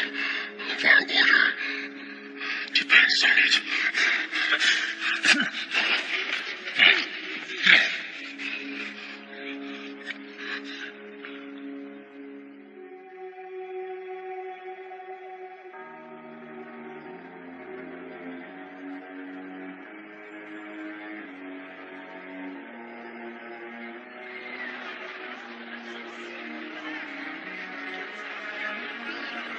of our order depends on it.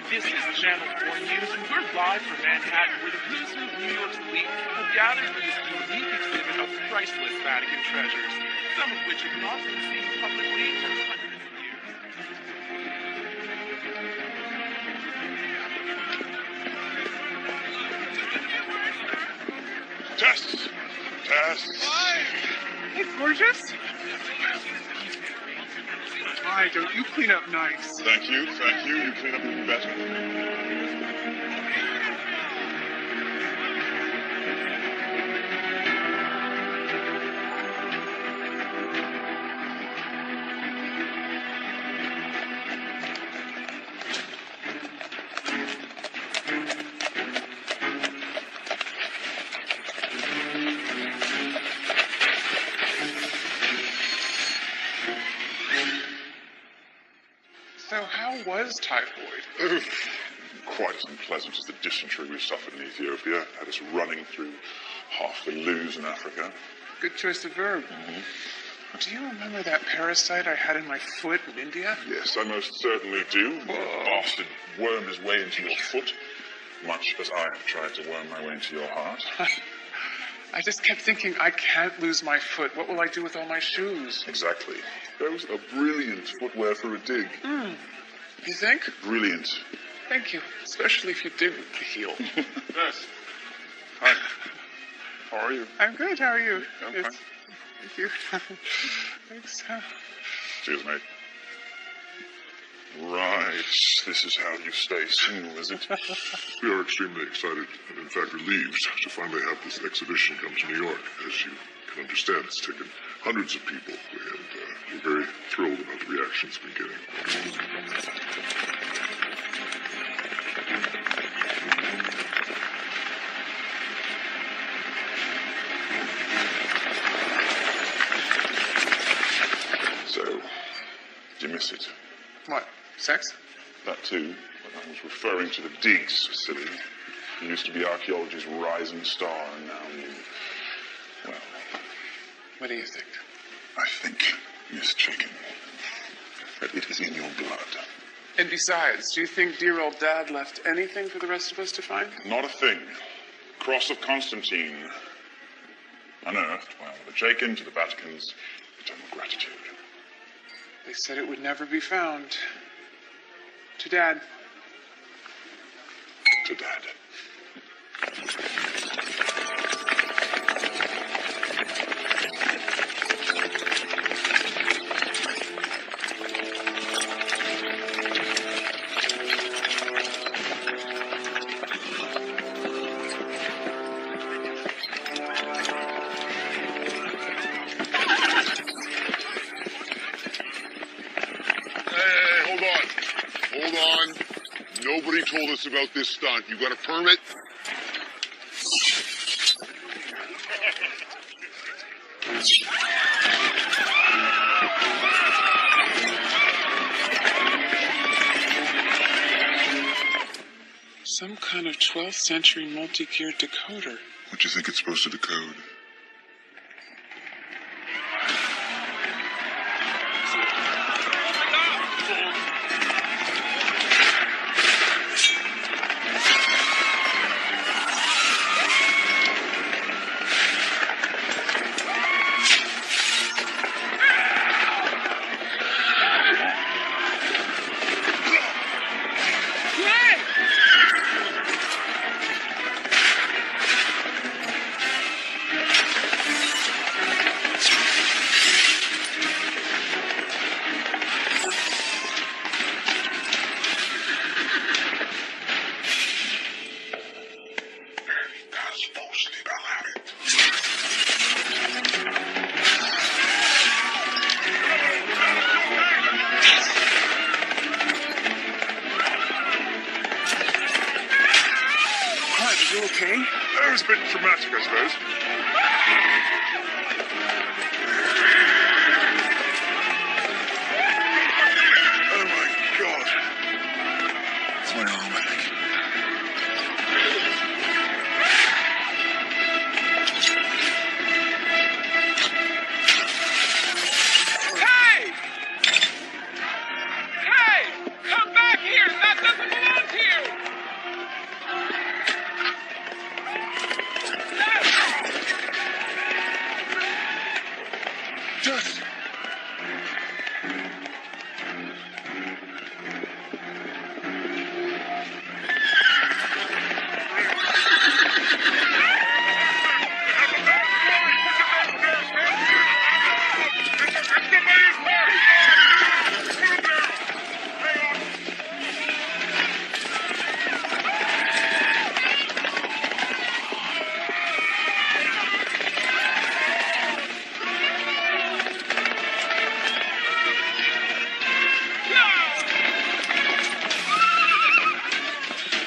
This is Channel 4 News, and we're live from Manhattan, where the who's who of New York's elite have gathered for this unique exhibit of priceless Vatican treasures, some of which have not been seen publicly for hundreds of years. Tests. Hey, gorgeous. Hi, don't you clean up nice? Thank you. You clean up even better. So how was typhoid? Quite as unpleasant as the dysentery we suffered in Ethiopia. Had us running through half the loos in Africa. Good choice of verb. Do you remember that parasite I had in my foot in India? Yes, I most certainly do. The bastard wormed his way into your foot, much as I have tried to worm my way into your heart. I just kept thinking, I can't lose my foot. What will I do with all my shoes? Exactly. Those are brilliant footwear for a dig. You think? Brilliant. Thank you. Especially if you dig with the heel. Yes. Hi. How are you? I'm good. How are you? I'm Yes. fine. Thank you. Thanks. Cheers, mate. Right. This is how you stay single, is it? We are extremely excited and, in fact, relieved to finally have this exhibition come to New York. As you can understand, it's taken hundreds of people, and we're very thrilled about the reactions we've been getting. So, do you miss it? What? Sex? That too. But I was referring to the digs, silly. It used to be archaeology's rising star, and now you... Well, What do you think? I think, Miss Chicken, that it is in your blood. And besides, do you think dear old Dad left anything for the rest of us to find? Not a thing. Cross of Constantine. Unearthed while the Jakin to the Vatican's eternal gratitude. They said it would never be found. To Dad. To Dad. Hold on. Nobody told us about this stunt. You got a permit? Some kind of 12th century multi-gear decoder. What do you think it's supposed to decode? You okay? It was a bit traumatic, I suppose. Oh my God. It's my arm, I think. Hey! Hey! Come back here! That doesn't belong to you! Just.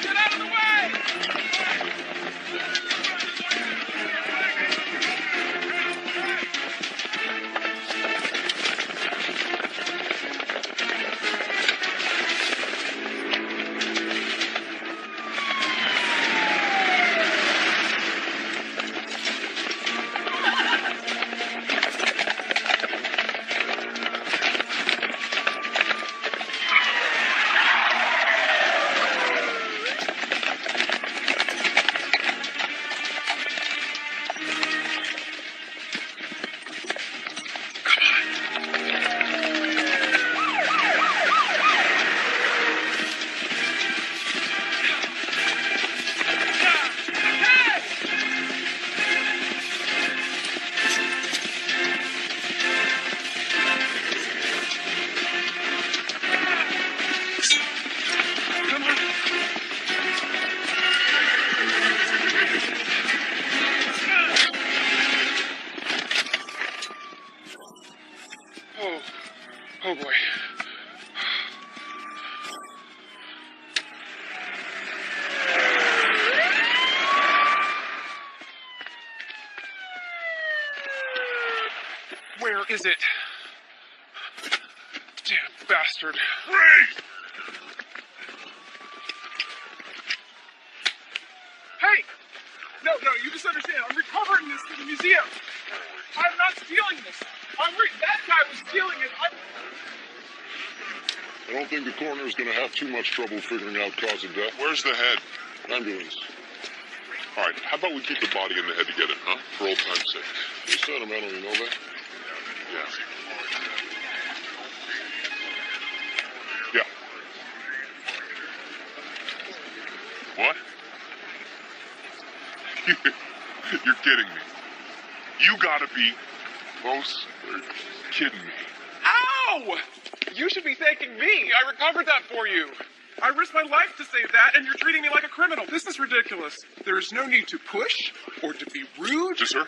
Get out of the way! Oh boy. Where is it? Damn bastard. Freeze! Hey! No, you misunderstand. I'm recovering this for the museum. I'm not stealing this. That guy was stealing it. I don't think the coroner's going to have too much trouble figuring out cause of death. Where's the head? Ambulance. All right, how about we keep the body and the head together, huh? For old time's sake. You're sentimental, you know that? Yeah. Yeah. What? You're kidding me. You gotta be close or kidding me. Ow! You should be thanking me. I recovered that for you. I risked my life to save that, and you're treating me like a criminal. This is ridiculous. There is no need to push or to be rude. Yes, sir.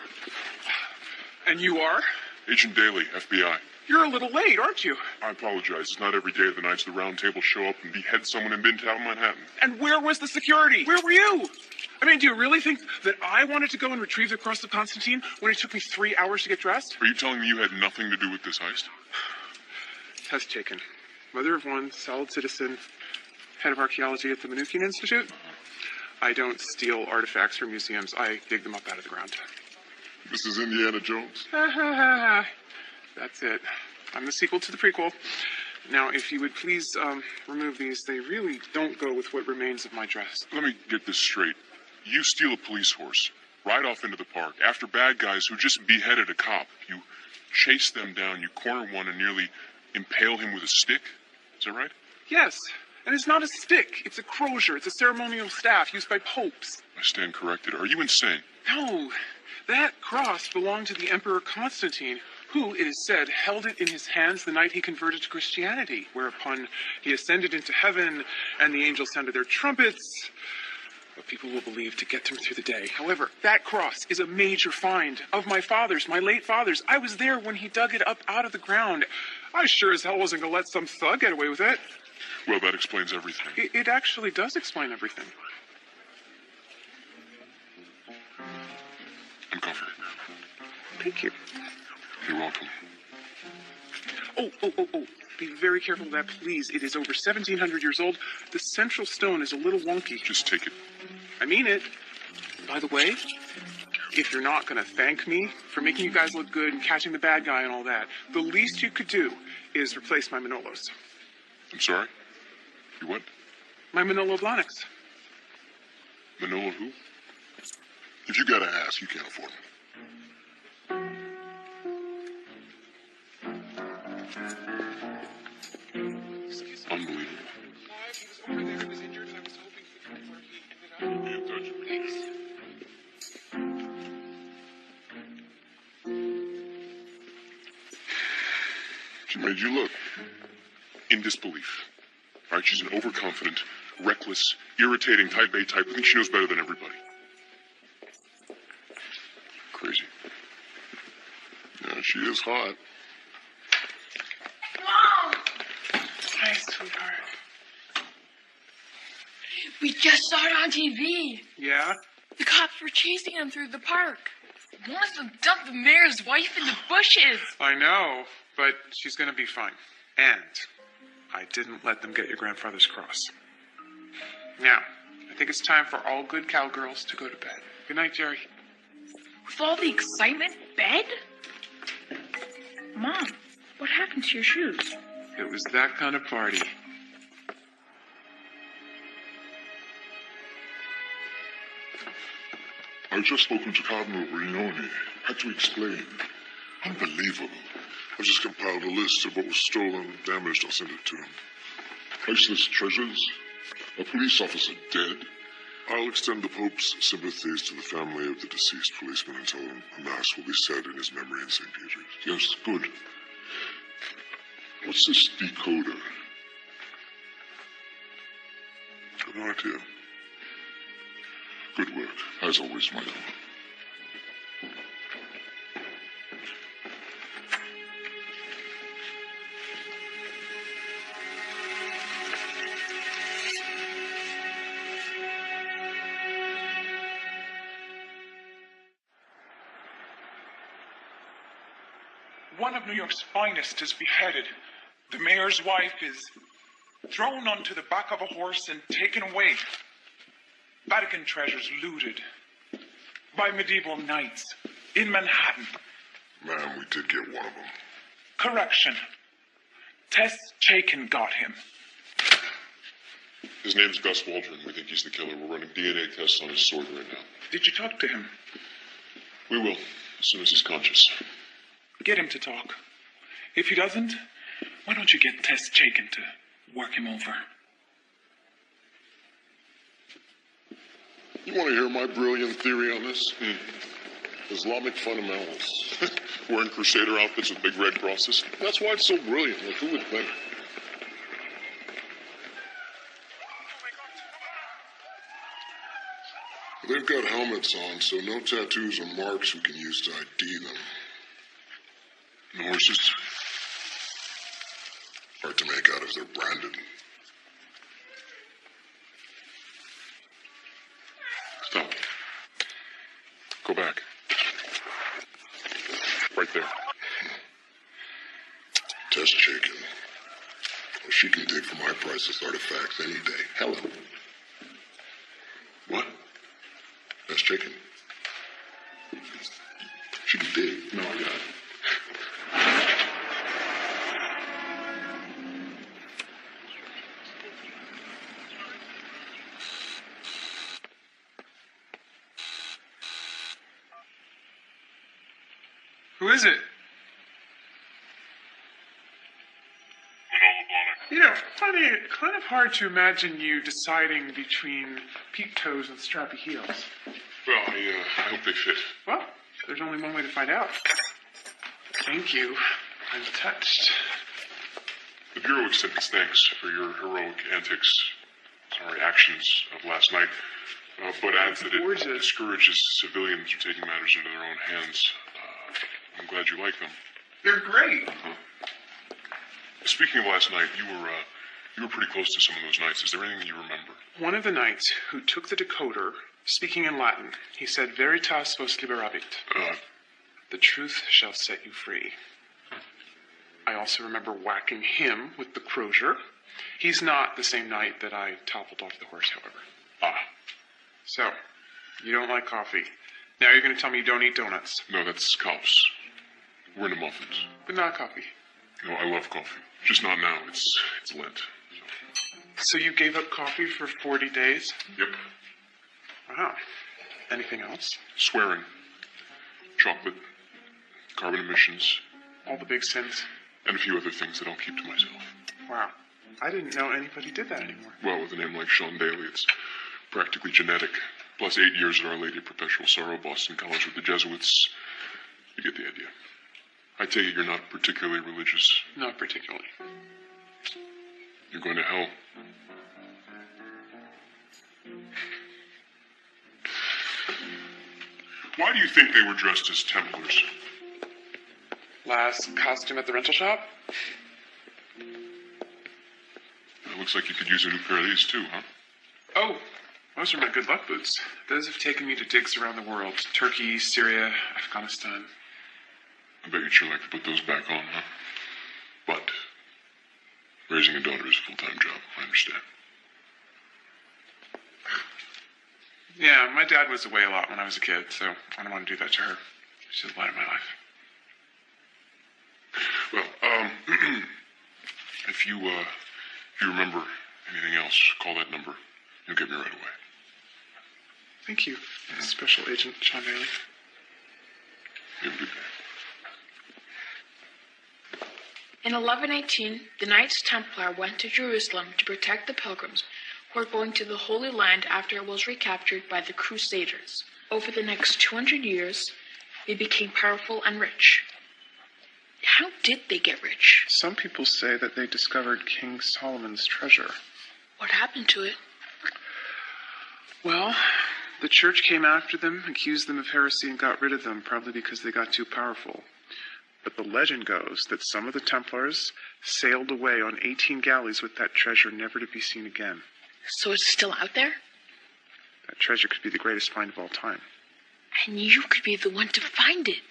And you are? Agent Daly, FBI. You're a little late, aren't you? I apologize. It's not every day the Knights of the Round Table show up and behead someone in Midtown Manhattan. And where was the security? Where were you? I mean, do you really think that I wanted to go and retrieve the Cross of Constantine when it took me 3 hours to get dressed? Are you telling me you had nothing to do with this heist? Test taken. Mother of one, solid citizen, head of archaeology at the Mnuchin Institute. I don't steal artifacts from museums. I dig them up out of the ground. This is Indiana Jones. That's it. I'm the sequel to the prequel. Now, if you would please remove these, they really don't go with what remains of my dress. Let me get this straight. You steal a police horse, ride off into the park. After bad guys who just beheaded a cop, you chase them down, you corner one and nearly impale him with a stick. Is that right? Yes, and it's not a stick. It's a crozier. It's a ceremonial staff used by popes. I stand corrected. Are you insane? No, that cross belonged to the Emperor Constantine, who, it is said, held it in his hands the night he converted to Christianity, whereupon he ascended into heaven, and the angels sounded their trumpets. What people will believe to get them through the day. However, that cross is a major find of my father's, my late father's. I was there when he dug it up out of the ground. I sure as hell wasn't going to let some thug get away with it. Well, that explains everything. It actually does explain everything. Uncover. Thank you. You're welcome. Oh. Be very careful of that, please. It is over 1,700 years old. The central stone is a little wonky. Just take it. I mean it. By the way, if you're not going to thank me for making you guys look good and catching the bad guy and all that, the least you could do is replace my Manolos. I'm sorry? You what? My Manolo Blahniks. Manolo who? If you gotta ask, you can't afford them. Unbelievable. He was over there, he was injured, and I was hoping he could where he ended up. Be in touch. Thanks. She made you look. In disbelief. Right? She's an overconfident, reckless, irritating type A type who thinks she knows better than everybody. Crazy. Yeah, she is hot. Mom! Hi, sweetheart. We just saw it on TV. Yeah? The cops were chasing him through the park. One of them dumped the mayor's wife in the bushes. I know, but she's going to be fine. And I didn't let them get your grandfather's cross. Now, I think it's time for all good cowgirls to go to bed. Good night, Jerry. With all the excitement, bed? Mom, what happened to your shoes? It was that kind of party. I've just spoken to Cardinal Brignone. Had to explain. Unbelievable. I've just compiled a list of what was stolen and damaged. I'll send it to him. Priceless treasures. A police officer dead. I'll extend the Pope's sympathies to the family of the deceased policeman and tell him a mass will be said in his memory in St. Peter's. Yes, good. What's this decoder? I've no idea. Good work, as always, Michael. One of New York's finest is beheaded. The mayor's wife is thrown onto the back of a horse and taken away. Vatican treasures looted by medieval knights in Manhattan. Ma'am, we did get one of them. Correction. Tess Chaikin got him. His name's Gus Waldron. We think he's the killer. We're running DNA tests on his sword right now. Did you talk to him? We will, as soon as he's conscious. Get him to talk. If he doesn't, why don't you get Tess Chaikin to work him over? You want to hear my brilliant theory on this? Islamic fundamentals. Wearing crusader outfits with big red crosses. That's why it's so brilliant. Like, who would think? They've got helmets on, so no tattoos or marks we can use to ID them. And the horses? Hard to make out if they're branded. Stop. Go back. Right there. Tess Chaikin. Well, she can dig for my priceless artifacts any day. Helen. What? Tess Chaikin. She can dig. No, I got it. Who is it? You know, funny, kind of hard to imagine you deciding between peep toes and strappy heels. Well, I hope they fit. Well, there's only one way to find out. Thank you. I'm touched. The Bureau extends its thanks for your heroic actions of last night, but adds that it discourages civilians from taking matters into their own hands. I'm glad you like them. They're great. Speaking of last night, you were pretty close to some of those nights. Is there anything you remember? One of the knights who took the decoder Speaking in Latin, he said, Veritas vos liberavit. The truth shall set you free. I also remember whacking him with the crozier. He's not the same knight that I toppled off the horse, however. So, you don't like coffee. Now you're going to tell me you don't eat donuts. No, that's Kops. We're into muffins. But not coffee. No, I love coffee. Just not now. It's Lent. So you gave up coffee for 40 days? Yep. Wow. Anything else? Swearing. Chocolate. Carbon emissions. All the big sins? And a few other things that I'll keep to myself. Wow. I didn't know anybody did that anymore. Well, with a name like Sean Daly, it's practically genetic. Plus 8 years at Our Lady of Perpetual Sorrow, Boston College with the Jesuits. You get the idea. I take it you're not particularly religious. Not particularly. You're going to hell. Why do you think they were dressed as Templars? Last costume at the rental shop? It looks like you could use a new pair of these too, huh? Oh, those are my good luck boots. Those have taken me to digs around the world. Turkey, Syria, Afghanistan. I bet you'd sure like to put those back on, huh? But raising a daughter is a full-time job, I understand. Yeah, my dad was away a lot when I was a kid, so I don't want to do that to her. She's the light of my life. Well, if you remember anything else, call that number. You'll get me right away. Thank you, Special Agent Sean Daly. You have a good day. In 1118, the Knights Templar went to Jerusalem to protect the pilgrims who were going to the Holy Land after it was recaptured by the Crusaders. Over the next 200 years, they became powerful and rich. How did they get rich? Some people say that they discovered King Solomon's treasure. What happened to it? Well, the church came after them, accused them of heresy, and got rid of them, probably because they got too powerful. But the legend goes that some of the Templars sailed away on 18 galleys with that treasure, never to be seen again. So it's still out there? That treasure could be the greatest find of all time. And you could be the one to find it.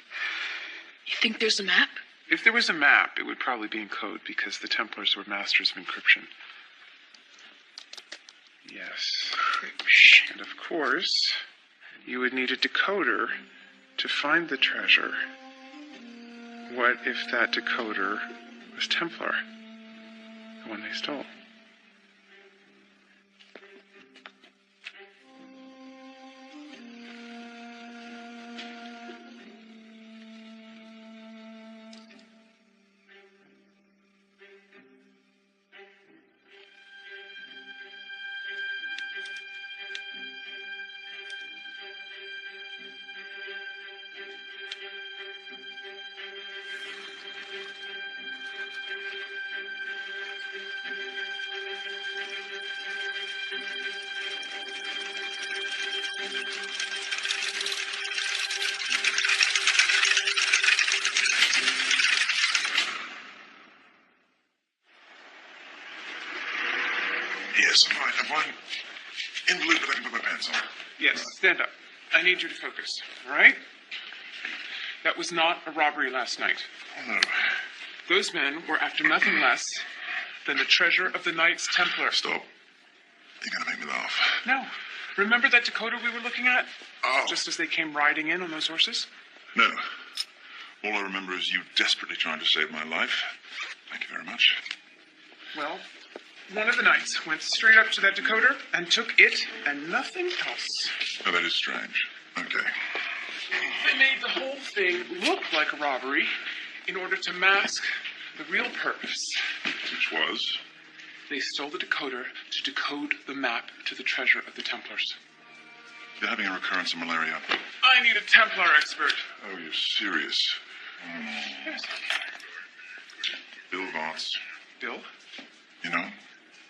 You think there's a map? If there was a map, it would probably be in code, because the Templars were masters of encryption. Yes. Encryption. And of course, you would need a decoder to find the treasure. What if that decoder was Templar? The one they stole? Yes, I'm right. I'm fine. Invalid, but I can put my pants on. Yes, stand up. I need you to focus, all right? That was not a robbery last night. Oh, no. Those men were after nothing less than the treasure of the Knights Templar. Stop. You're going to make me laugh. No. Remember that decoder we were looking at? Oh. Just as they came riding in on those horses? No. All I remember is you desperately trying to save my life. Thank you very much. Well, one of the knights went straight up to that decoder and took it and nothing else. Oh, that is strange. Okay. They made the whole thing look like a robbery in order to mask the real purpose. Which was? They stole the decoder to decode the map to the treasure of the Templars. You're having a recurrence of malaria. I need a Templar expert. Oh, you're serious. Yes. Bill Vance. Bill? You know?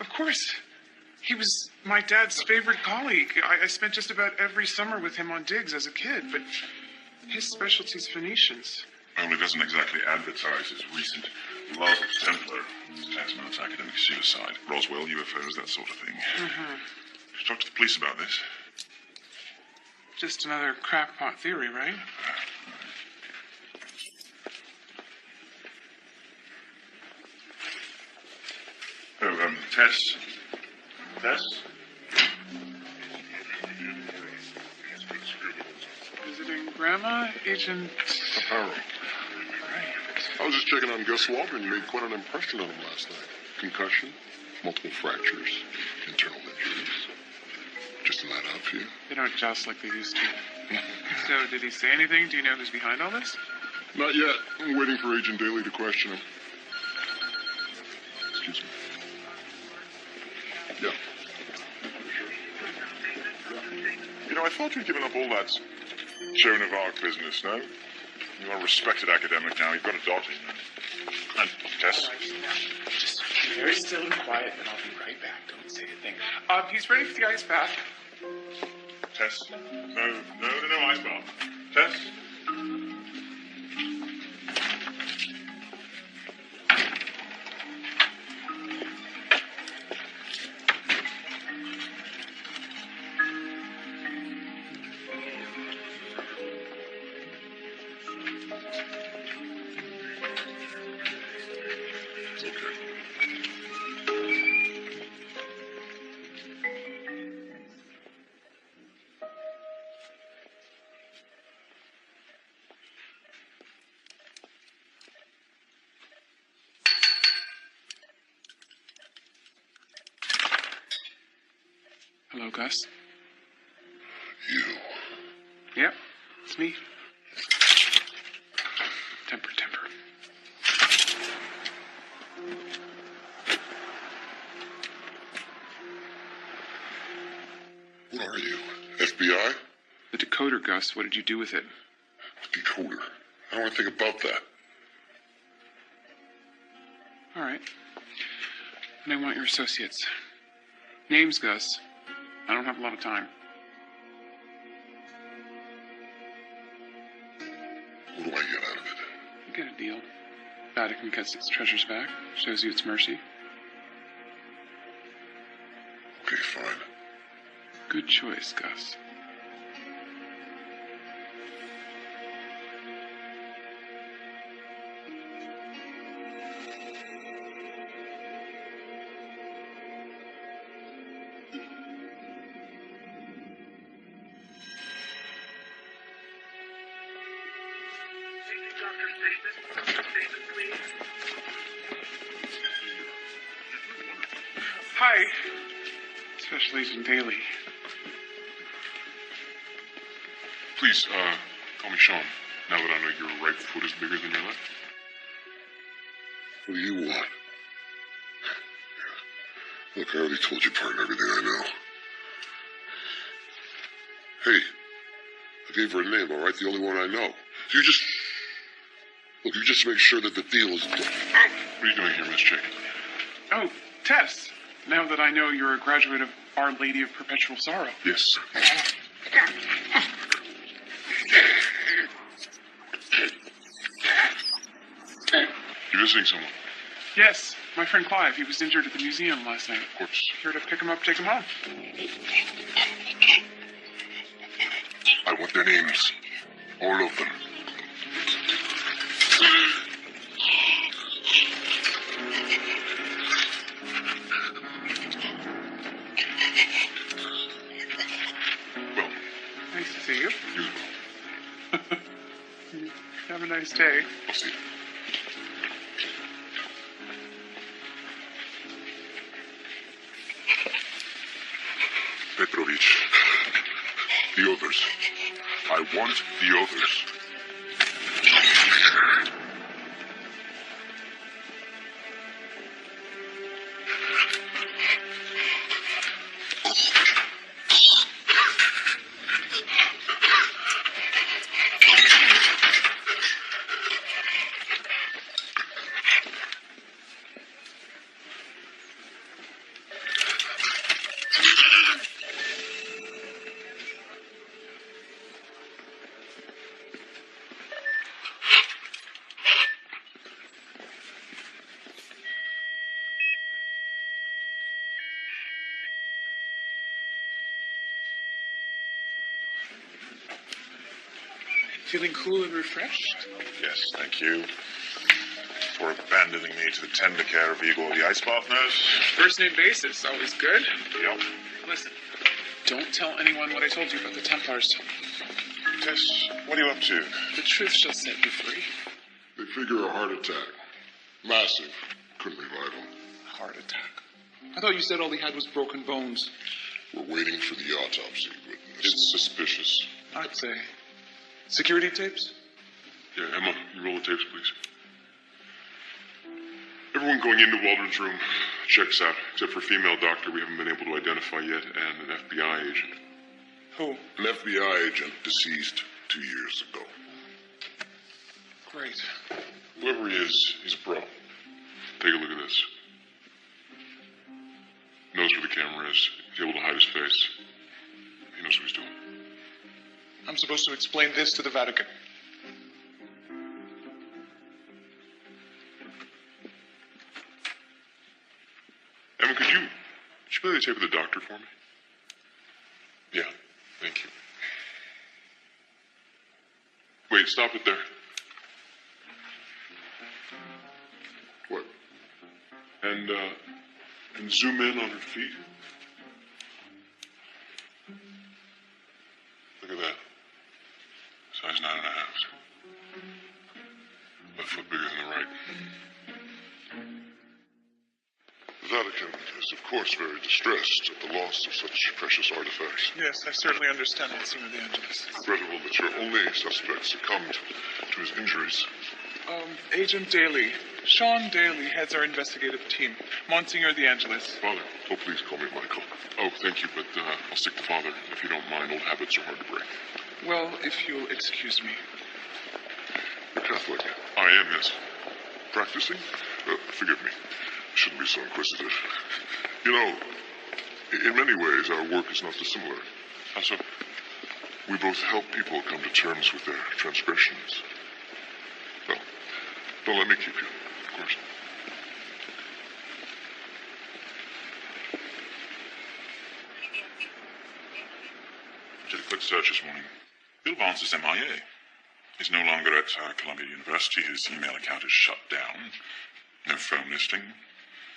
Of course. He was my dad's favorite colleague. I spent just about every summer with him on digs as a kid, but his specialty's Phoenicians. Well, he doesn't exactly advertise his recent love of Templar. It's tantamount to academic suicide. Roswell, UFOs, that sort of thing. Mm-hmm. Should talk to the police about this. Just another crackpot theory, right? Oh, Tess? Tess? Visiting Grandma, Agent... Aparo. I was just checking on Gus Waldron. You made quite an impression on him last night. Concussion, multiple fractures, internal injuries. Just a night out for you. They don't just like they used to. So, did he say anything? Do you know who's behind all this? Not yet. I'm waiting for Agent Daly to question him. Excuse me. Yeah. You know, I thought you'd given up all that Joan of Arc business, no? You are a respected academic now. You've got a daughter. And Tess? Just be very still and quiet, and I'll be right back. Don't say a thing. He's ready for the ice bath. Tess? No, ice bath. Tess? Hello, Gus. You. Yep, it's me. Temper. What are you? FBI? The decoder, Gus. What did you do with it? Decoder. I don't want to think about that. All right. And I want your associates. Names, Gus. I don't have a lot of time. What do I get out of it? You get a deal. Vatican gets its treasures back. Shows you its mercy. Okay, fine. Good choice, Gus. Hi. Special Agent Daly. Please, call me Sean. Now that I know your right foot is bigger than your left. What do you want? Look, I already told your partner everything I know. Hey, I gave her a name, all right? The only one I know. You just make sure that the deal is done. What are you doing here, Miss Chick? Oh, Tess. Now that I know you're a graduate of Our Lady of Perpetual Sorrow. Yes. You visiting someone? Yes, my friend Clive. He was injured at the museum last night. Of course. Here to pick him up, take him home. I want their names. All of them. Well, Nice to see you. you as well. Have a nice day. I'll see you. Petrovich. The others. I want the others. Feeling cool and refreshed? Yes, thank you. For abandoning me to the tender care of Igor the ice bath nurse. First name basis, always good. Yep. Listen, don't tell anyone what I told you about the Templars. Tess, what are you up to? The truth shall set you free. They figure a heart attack. Massive. Couldn't revive him. Heart attack. I thought you said all he had was broken bones. We're waiting for the autopsy, but It's suspicious. I'd say. Security tapes? Yeah, Emma, you roll the tapes, please. Everyone going into Waldron's room checks out, except for a female doctor we haven't been able to identify yet, and an FBI agent. Who? an FBI agent deceased 2 years ago. Great. Whoever he is, he's a pro. Take a look at this. Knows where the camera is. He's able to hide his face. He knows what he's doing. I'm supposed to explain this to the Vatican. Emma, could you play the tape of the doctor for me? Yeah, thank you. Wait, stop it there. What? And zoom in on her feet. Look at that. Size 9.5. Left foot bigger than the right. The Vatican is, of course, very distressed at the loss of such precious artifacts. Yes, I certainly understand, Monsignor De Angelis. Regrettable that your only suspect succumbed to his injuries. Agent Daly. Sean Daly heads our investigative team. Monsignor De Angelis. Father. Oh, please call me Michael. Oh, thank you, but I'll stick to father, if you don't mind. Old habits are hard to break. Well, if you'll excuse me. You're Catholic. I am, yes. Practicing? Forgive me. I shouldn't be so inquisitive. You know, in many ways, our work is not dissimilar. How so? We both help people come to terms with their transgressions. No, don't let me keep you. Of course. Did a quick search this morning. Bill Vance is MIA. He's no longer at Columbia University. His email account is shut down. No phone listing.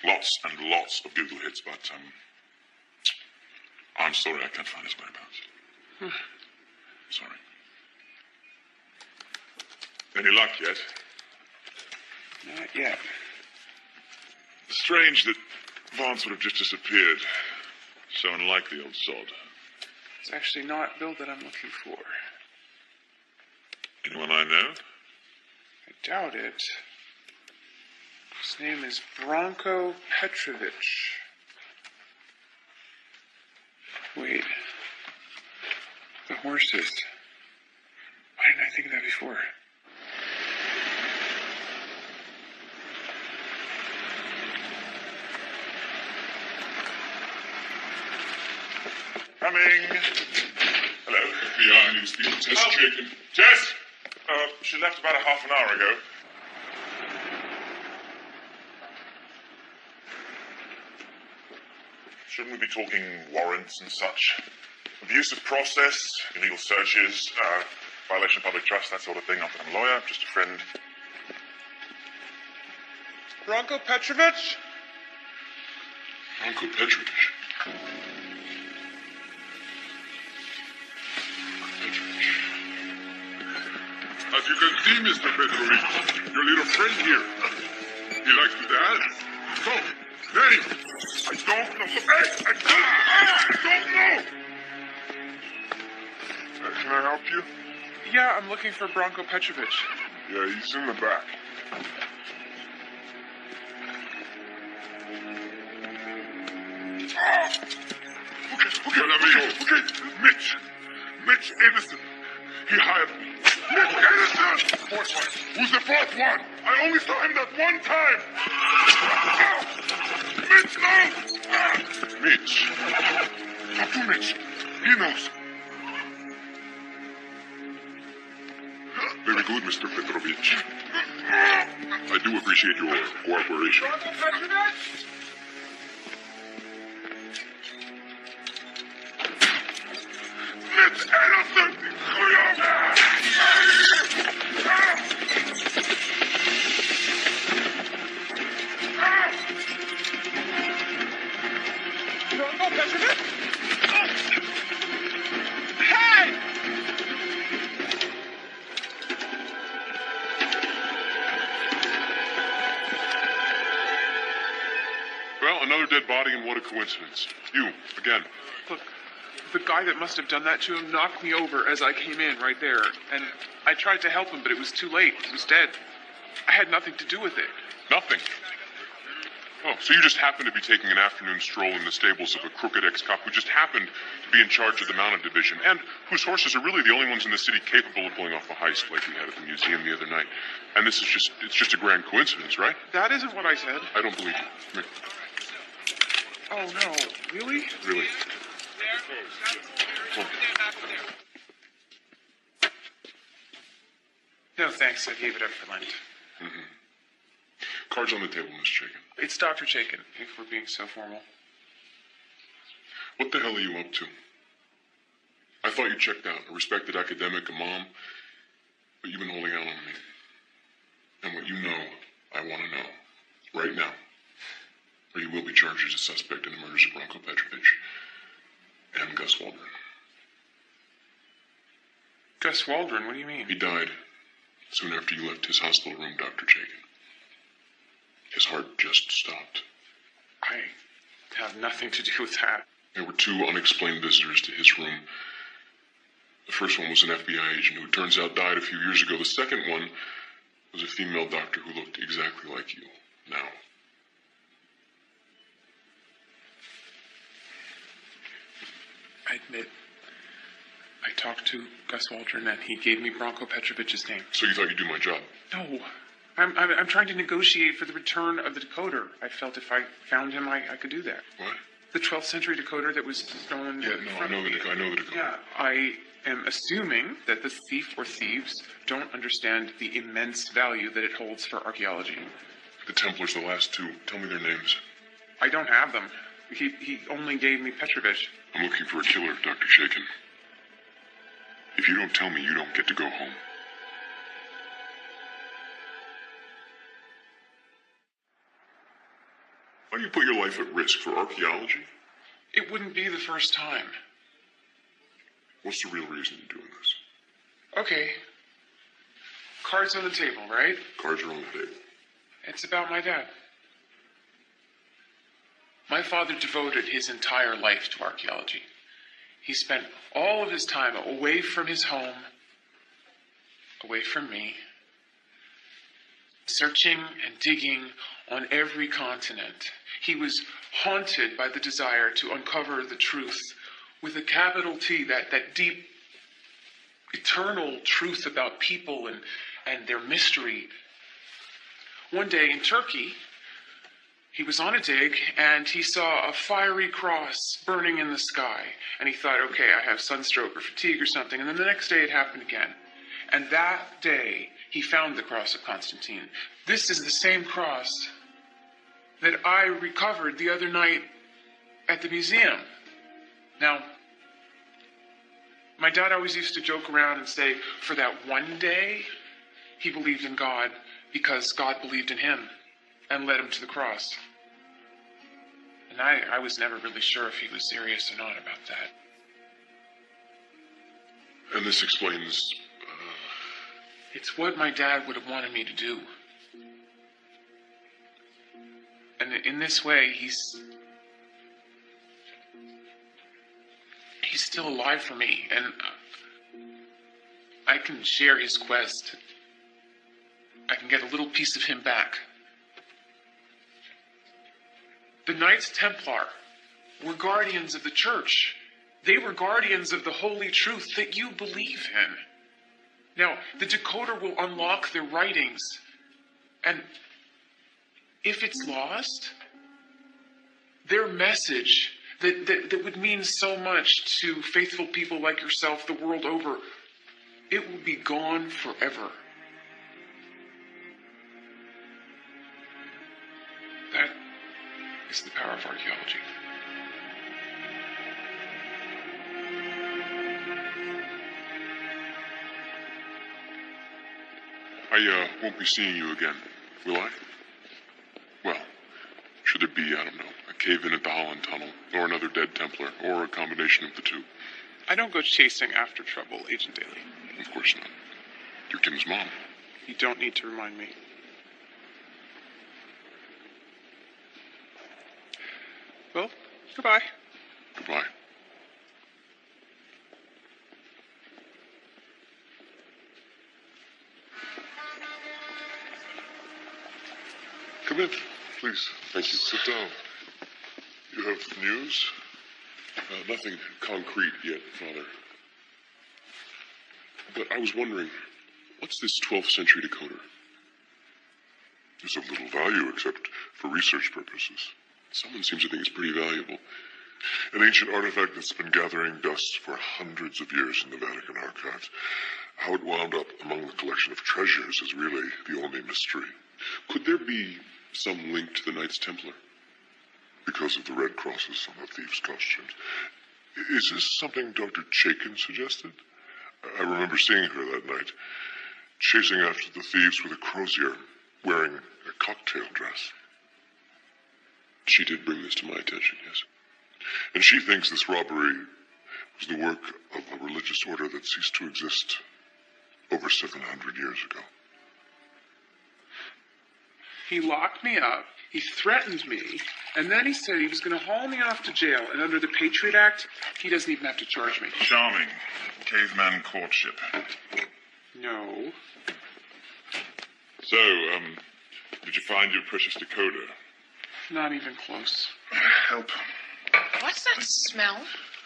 Lots and lots of Google hits, but I'm sorry I can't find his whereabouts. Sorry. Any luck yet? Not yet. Strange that Vance would have just disappeared. So unlike the old sod. It's actually not Bill that I'm looking for. Anyone I know? I doubt it. His name is Branko Petrovich. Wait. The horses. Why didn't I think of that before? Coming. Hello. FBI, I need to speak to Tess Chaikin. Tess! She left about a half an hour ago. Shouldn't we be talking warrants and such? Abuse of process, illegal searches, violation of public trust, that sort of thing. Not that I'm a lawyer, I'm just a friend. Branko Petrovich? Uncle Petrovich. As you can see, Mr. Petrovich, your little friend here, he likes to dance. So, name? I don't know. Hey, I don't know. Can I help you? Yeah, I'm looking for Branko Petrovich. Yeah, he's in the back. Okay, let me go. Okay, Mitch Edison. He hired me. Mitch Edison! Fourth one. Who's the fourth one? I only saw him that one time. Mitch, no! Mitch. Talk to Mitch. He knows. Very good, Mr. Petrovich. I do appreciate your cooperation. Mitch Edison! dead body, and what a coincidence. You, again. Look, the guy that must have done that to him knocked me over as I came in right there. And I tried to help him, but it was too late. He was dead. I had nothing to do with it. Nothing. Oh, so you just happened to be taking an afternoon stroll in the stables of a crooked ex-cop who just happened to be in charge of the mounted division, and whose horses are really the only ones in the city capable of pulling off a heist like we had at the museum the other night. And this is it's just a grand coincidence, right? That isn't what I said. I don't believe you. Come here. Oh, no. Really? Really. Oh. No, thanks. I gave it up for Lent. Cards on the table, Miss Chaikin. It's Dr. Chaikin, if we're being so formal. What the hell are you up to? I thought you checked out, a respected academic, a mom, but you've been holding out on me. And what you know, I want to know, right now. Or you will be charged as a suspect in the murders of Branko Petrovic and Gus Waldron. Gus Waldron? What do you mean? He died soon after you left his hospital room, Dr. Chaikin. His heart just stopped. I have nothing to do with that. There were two unexplained visitors to his room. The first one was an FBI agent who it turns out died a few years ago. The second one was a female doctor who looked exactly like you now. I admit, I talked to Gus Waldron and he gave me Branko Petrovic's name. So you thought you'd do my job? No. I'm trying to negotiate for the return of the decoder. I felt if I found him, I could do that. What? The 12th century decoder that was stolen. Yeah, no, I know the decoder. Yeah, I am assuming that the thief or thieves don't understand the immense value that it holds for archaeology. The Templars, the last two. Tell me their names. I don't have them. He only gave me Petrovic. I'm looking for a killer, Dr. Chaikin. If you don't tell me, you don't get to go home. Why do you put your life at risk for archaeology? It wouldn't be the first time. What's the real reason you're doing this? Okay. Cards on the table, right? Cards are on the table. It's about my dad. My father devoted his entire life to archaeology. He spent all of his time away from his home, away from me, searching and digging on every continent. He was haunted by the desire to uncover the truth with a capital T, that deep, eternal truth about people and their mystery. One day in Turkey, he was on a dig and he saw a fiery cross burning in the sky. And he thought, okay, I have sunstroke or fatigue or something. And then the next day it happened again. And that day, he found the cross of Constantine. This is the same cross that I recovered the other night at the museum. Now, my dad always used to joke around and say, for that one day, he believed in God because God believed in him and led him to the cross. And I was never really sure if he was serious or not about that. And this explains... It's what my dad would have wanted me to do. And in this way, he's still alive for me, and I can share his quest. I can get a little piece of him back. The Knights Templar were guardians of the church. They were guardians of the holy truth that you believe in. Now, the decoder will unlock their writings, and if it's lost, their message that would mean so much to faithful people like yourself the world over, it will be gone forever. That is the power of archaeology. I won't be seeing you again, will I? Well, should there be, I don't know, a cave-in at the Holland Tunnel, or another dead Templar, or a combination of the two? I don't go chasing after trouble, Agent Daly. Of course not. You're Kim's mom. You don't need to remind me. Goodbye. Goodbye. Come in, please. Thank you. Sit down. You have news? Nothing concrete yet, Father. But I was wondering, what's this 12th century decoder? It's of little value except for research purposes. Someone seems to think it's pretty valuable. An ancient artifact that's been gathering dust for hundreds of years in the Vatican archives. How it wound up among the collection of treasures is really the only mystery. Could there be some link to the Knights Templar? Because of the red crosses on the thieves' costumes. Is this something Dr. Chaikin suggested? I remember seeing her that night, chasing after the thieves with a crozier, wearing a cocktail dress. She did bring this to my attention, yes. And she thinks this robbery was the work of a religious order that ceased to exist over 700 years ago. He locked me up, he threatened me, and then he said he was going to haul me off to jail, and under the Patriot Act, he doesn't even have to charge me. Charming. Caveman courtship. No. So, did you find your precious decoder? Not even close. Help. What's that smell?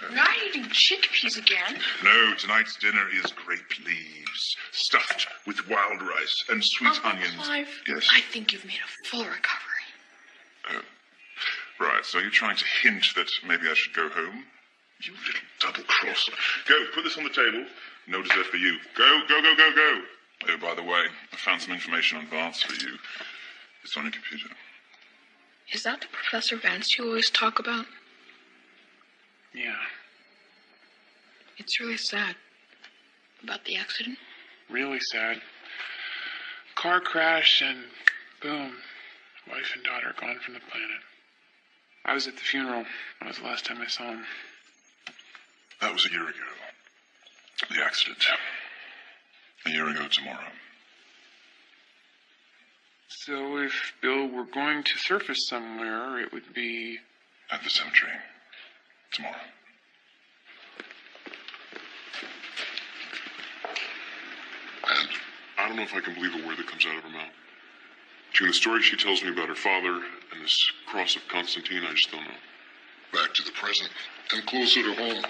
We're not eating chickpeas again. No, tonight's dinner is grape leaves, stuffed with wild rice and sweet Uncle onions. Clive, Yes. I think you've made a full recovery. Right, so you're trying to hint that maybe I should go home? You little double-cross. Go, put this on the table. No dessert for you. Go, go, go, go, go. Oh, by the way, I found some information on Vance for you. It's on your computer. Is that the Professor Vance you always talk about? Yeah, It's really sad. About the accident? really sad. Car crash and boom, wife and daughter gone from the planet. I was at the funeral. That was the last time I saw him. That was a year ago. The accident. A year ago tomorrow. So if Bill were going to surface somewhere, it would be... At the cemetery. Tomorrow. And I don't know if I can believe a word that comes out of her mouth. Between the story she tells me about her father and this cross of Constantine, I just don't know. Back to the present, and closer to home.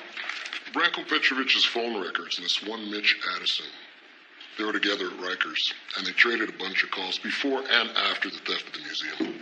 Branko Petrovich's phone records and this one Mitch Addison. They were together at Rikers, and they traded a bunch of calls before and after the theft of the museum.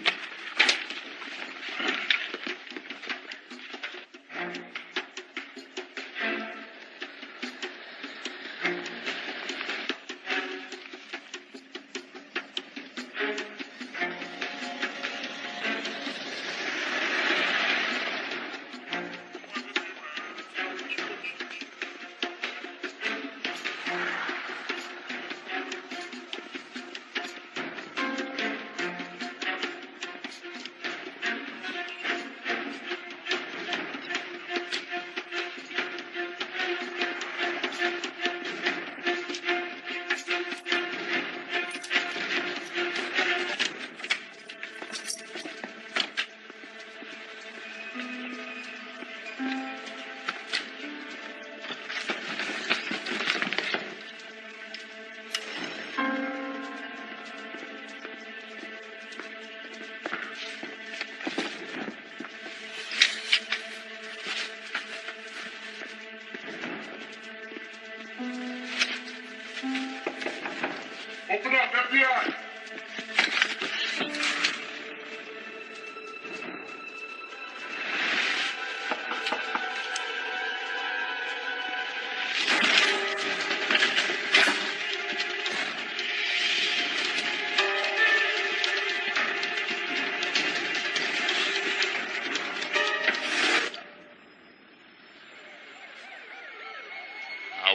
Open up, FBI!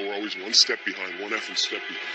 We're always one step behind, one effing step behind.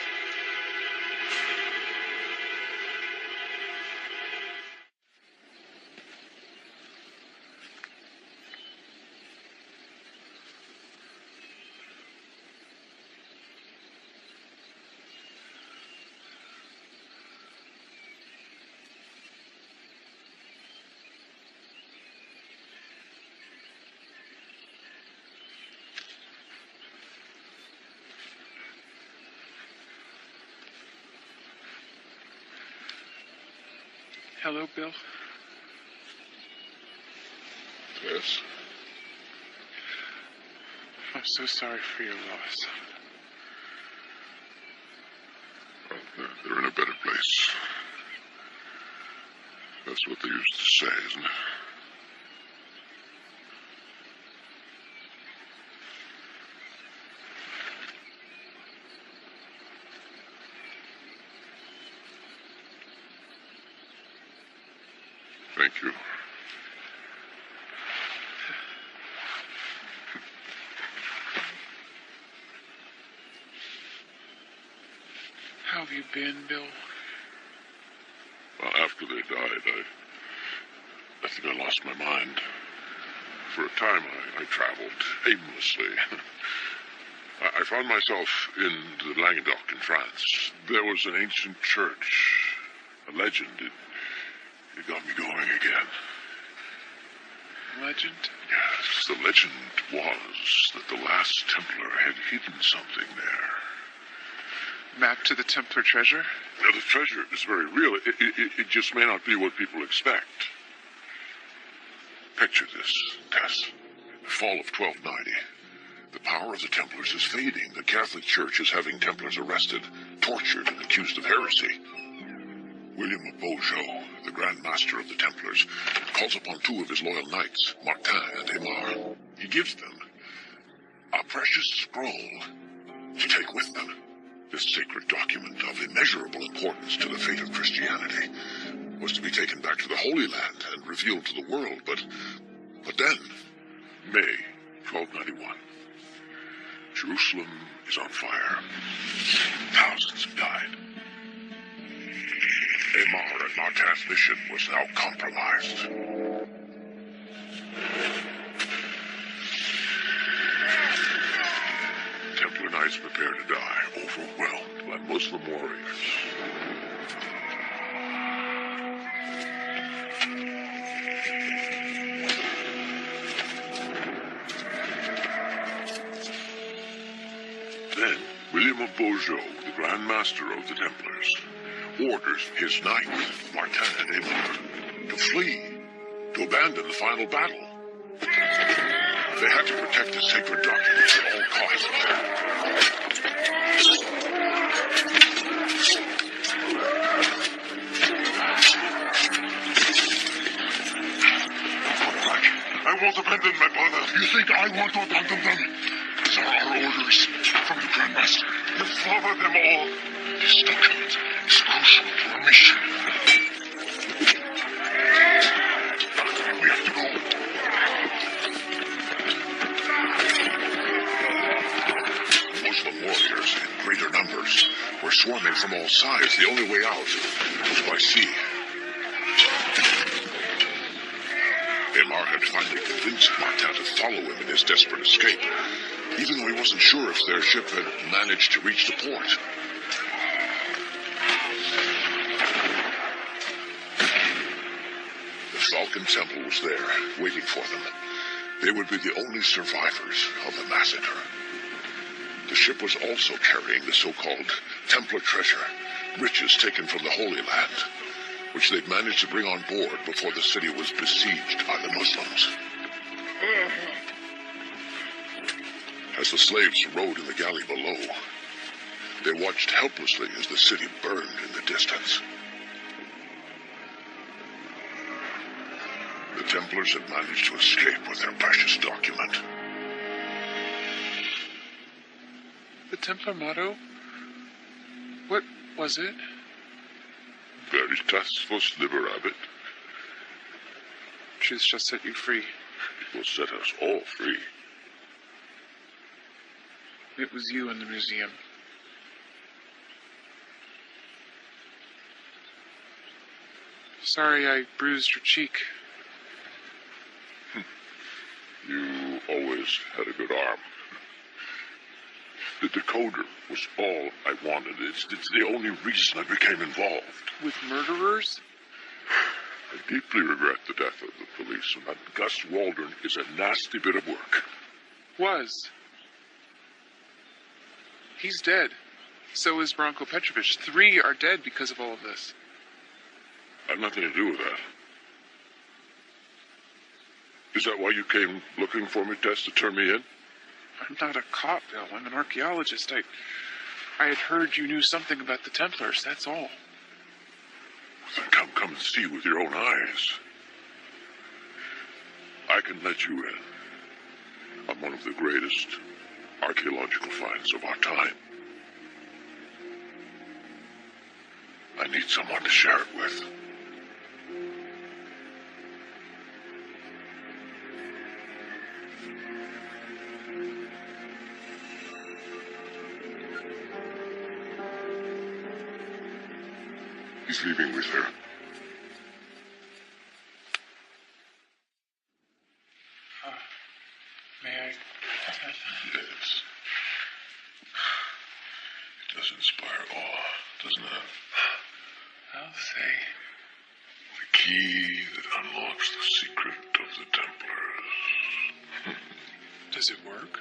Hello, Bill. Yes? I'm so sorry for your loss. Well, they're in a better place. That's what they used to say, isn't it? Thank you. How have you been, Bill? Well, after they died, I think I lost my mind. For a time, I traveled aimlessly. I found myself in the Languedoc in France. There was an ancient church, a legend. It got me going again. Legend? Yes, the legend was that the last Templar had hidden something there. Map to the Templar treasure? Now, the treasure is very real. It just may not be what people expect. Picture this, Tess. The fall of 1290. The power of the Templars is fading. The Catholic Church is having Templars arrested, tortured, and accused of heresy. William of Beaujeu, the Grand Master of the Templars, calls upon two of his loyal knights, Martin and Aymar. He gives them a precious scroll to take with them. This sacred document of immeasurable importance to the fate of Christianity was to be taken back to the Holy Land and revealed to the world, but then, May 1291, Jerusalem is on fire. Thousands have died. Aymar and Martin's mission was now compromised. Templar Knights prepare to die, overwhelmed by Muslim warriors. Then, William of Beaujeu, the Grand Master of the Templars, orders his knights, Martin and Aymar, to flee, to abandon the final battle. They had to protect the sacred document at all costs. I won't abandon my brother. You think I want to abandon them? These are our orders from the Grand Master. You follow them all. This document is crucial to our mission. We have to go. Muslim warriors in greater numbers were swarming from all sides. The only way out was by sea. Aymar had finally convinced Martin to follow him in his desperate escape, even though he wasn't sure if their ship had managed to reach the port. The Falcon Temple was there, waiting for them. They would be the only survivors of the massacre. The ship was also carrying the so-called Templar treasure, riches taken from the Holy Land, which they'd managed to bring on board before the city was besieged by the Muslims. As the slaves rode in the galley below, they watched helplessly as the city burned in the distance. The Templars had managed to escape with their precious document. The Templar motto? What was it? Veritas vos liberabit. Truth shall set you free. It will set us all free. It was you in the museum. Sorry I bruised your cheek. You always had a good arm. The decoder was all I wanted. It's the only reason I became involved. With murderers? I deeply regret the death of the police, and that Gus Waldron is a nasty bit of work. Was. He's dead. So is Branko Petrovich. 3 are dead because of all of this. I have nothing to do with that. Is that why you came looking for me, Tess, to turn me in? I'm not a cop, Bill. I'm an archaeologist. I had heard you knew something about the Templars, that's all. Then come and see with your own eyes. I can let you in. I'm one of the greatest archaeological finds of our time. I need someone to share it with. He's leaving with her. May I? Yes. It does inspire awe, doesn't it? I'll say. The key that unlocks the secret of the Templars. Does it work?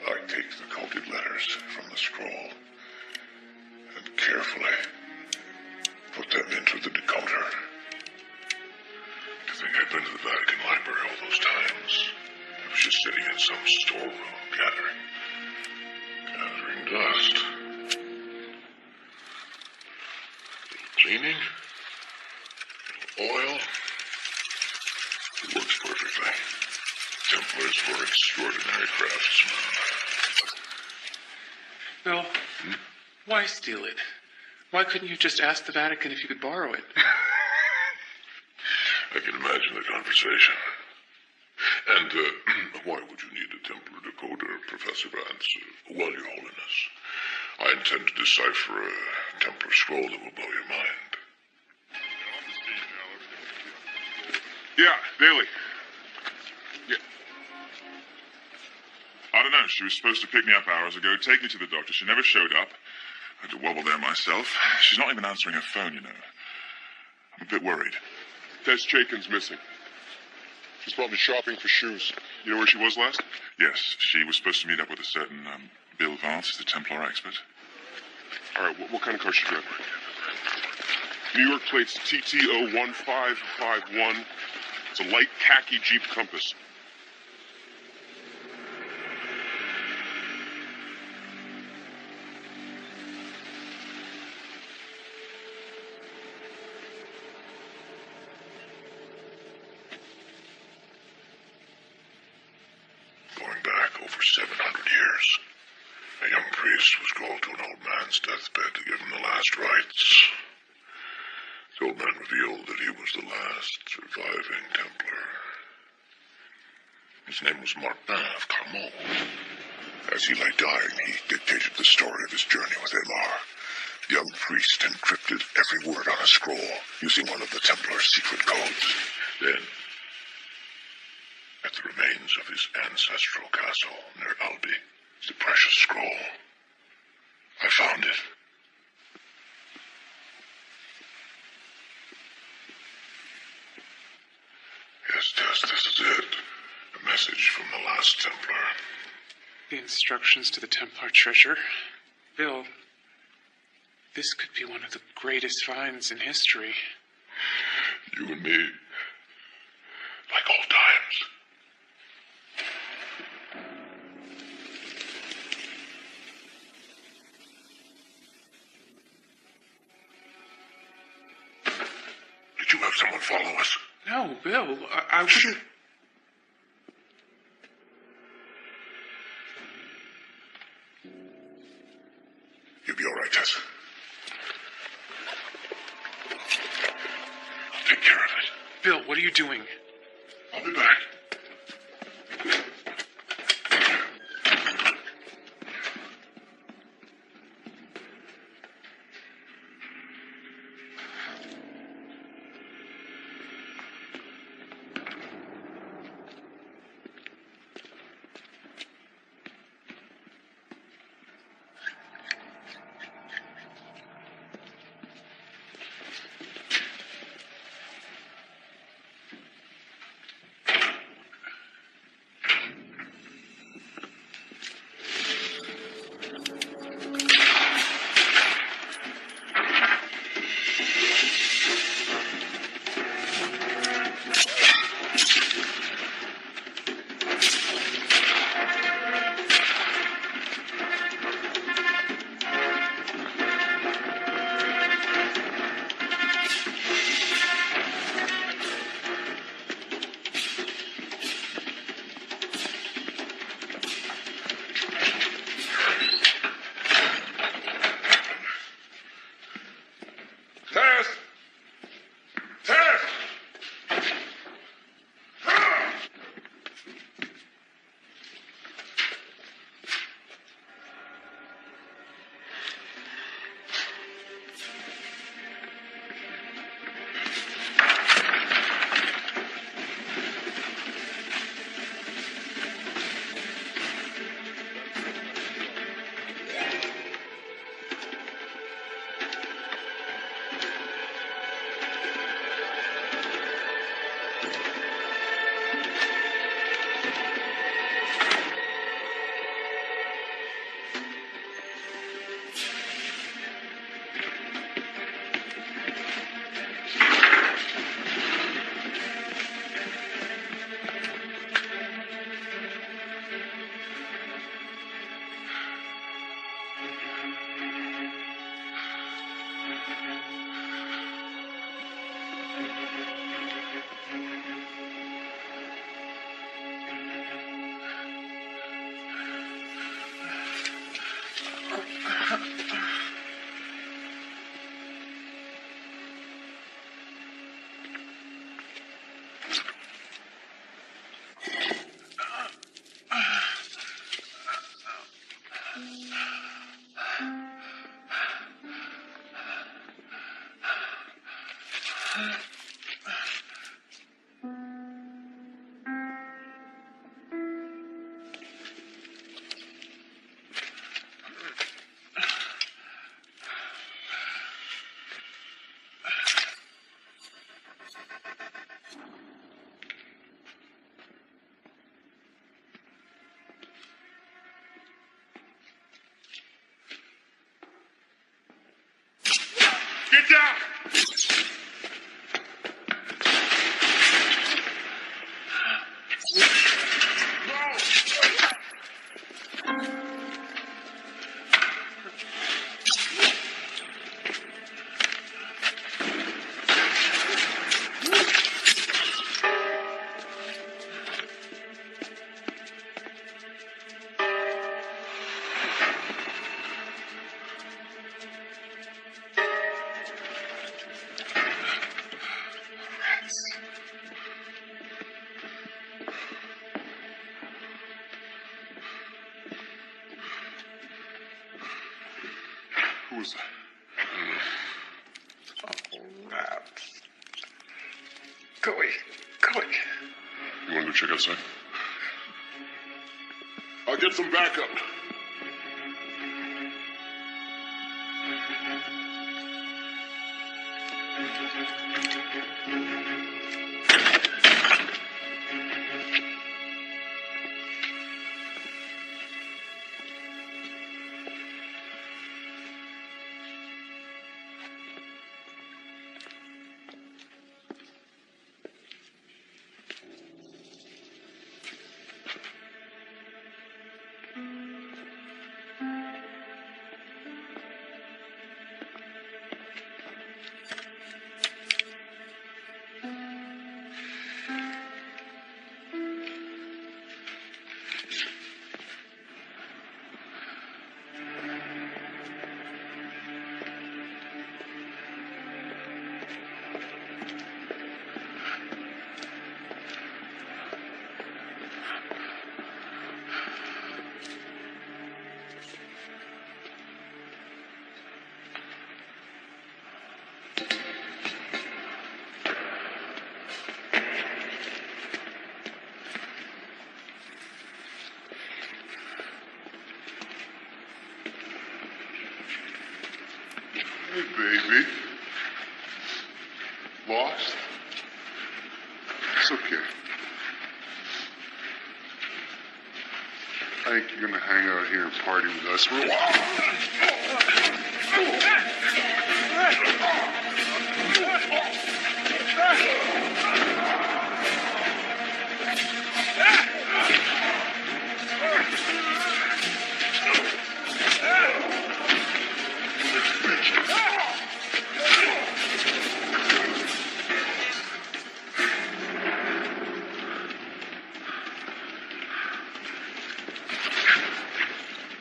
I take the coded letters from the scroll and carefully put them into the decoder. To think I'd been to the Vatican Library all those times. I was just sitting in some storeroom gathering dust. Cleaning, oil. It works perfectly. Templars were extraordinary craftsmen. Bill, why steal it? Why couldn't you just ask the Vatican if you could borrow it? I can imagine the conversation. And why would you need a Templar decoder, Professor Vance? Well, Your Holiness, I intend to decipher a Templar scroll that will blow your mind. Yeah, Bailey. Yeah. I don't know. She was supposed to pick me up hours ago, take me to the doctor. She never showed up. I had to wobble there myself. She's not even answering her phone, you know. I'm a bit worried. Tess Chaikin's missing. She's probably shopping for shoes. You know where she was last? Yes, she was supposed to meet up with a certain Bill Vance, the Templar expert. All right, what kind of car she driving? New York plates TTO1551. It's a light khaki Jeep Compass. Going back over 700 years, a young priest was called to an old man's deathbed to give him the last rites. The old man revealed that he was the last surviving Templar. His name was Martin of Carmont. As he lay dying, he dictated the story of his journey with Aymar. The young priest encrypted every word on a scroll using one of the Templar's secret codes. Then, at the remains of his ancestral castle near Albi, is the precious scroll. I found it. Yes, Tess, this is it. A message from the last Templar. The instructions to the Templar treasure. Bill, this could be one of the greatest finds in history. You and me, like old times. Did you have someone follow us? No, Bill, I wouldn't... You'll be all right, Tess. I'll take care of it. Bill, what are you doing? I'll be back. Who was that? Oh, rats. Go away. Go away. You want to go check outside? I'll get some backup. Hey, baby. Lost? It's okay. I think you're gonna hang out here and party with us for a while.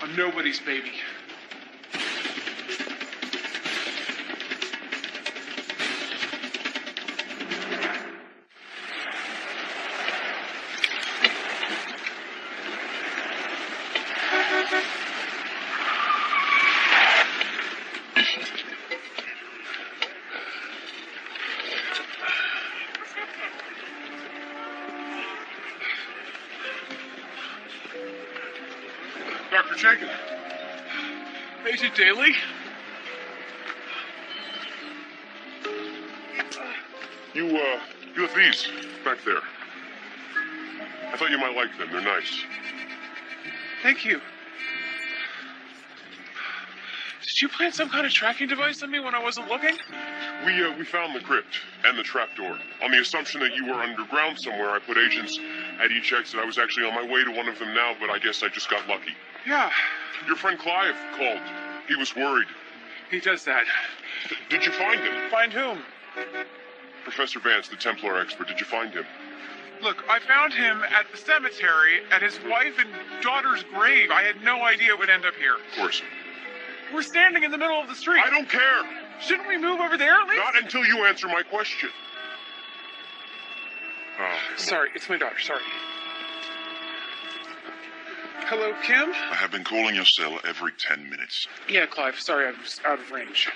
I'm nobody's baby. Dr. Jenkins. Agent Daly? You have these back there. I thought you might like them. They're nice. Thank you. Did you plant some kind of tracking device on me when I wasn't looking? We found the crypt and the trapdoor. On the assumption that you were underground somewhere, I put agents at each exit. I was actually on my way to one of them now, but I guess I just got lucky. Yeah, Your friend Clive called. He was worried. he does that. Did you find him? Find whom? Professor Vance, the Templar expert. Did you find him? Look, I found him at the cemetery at his wife and daughter's grave. I had no idea it would end up here. Of course. We're standing in the middle of the street. I don't care. Shouldn't we move over there at least? Not until you answer my question. Oh, Sorry, it's my daughter. Sorry. Hello, Kim? I have been calling your cell every 10 minutes. Yeah, Clive. Sorry, I was out of range.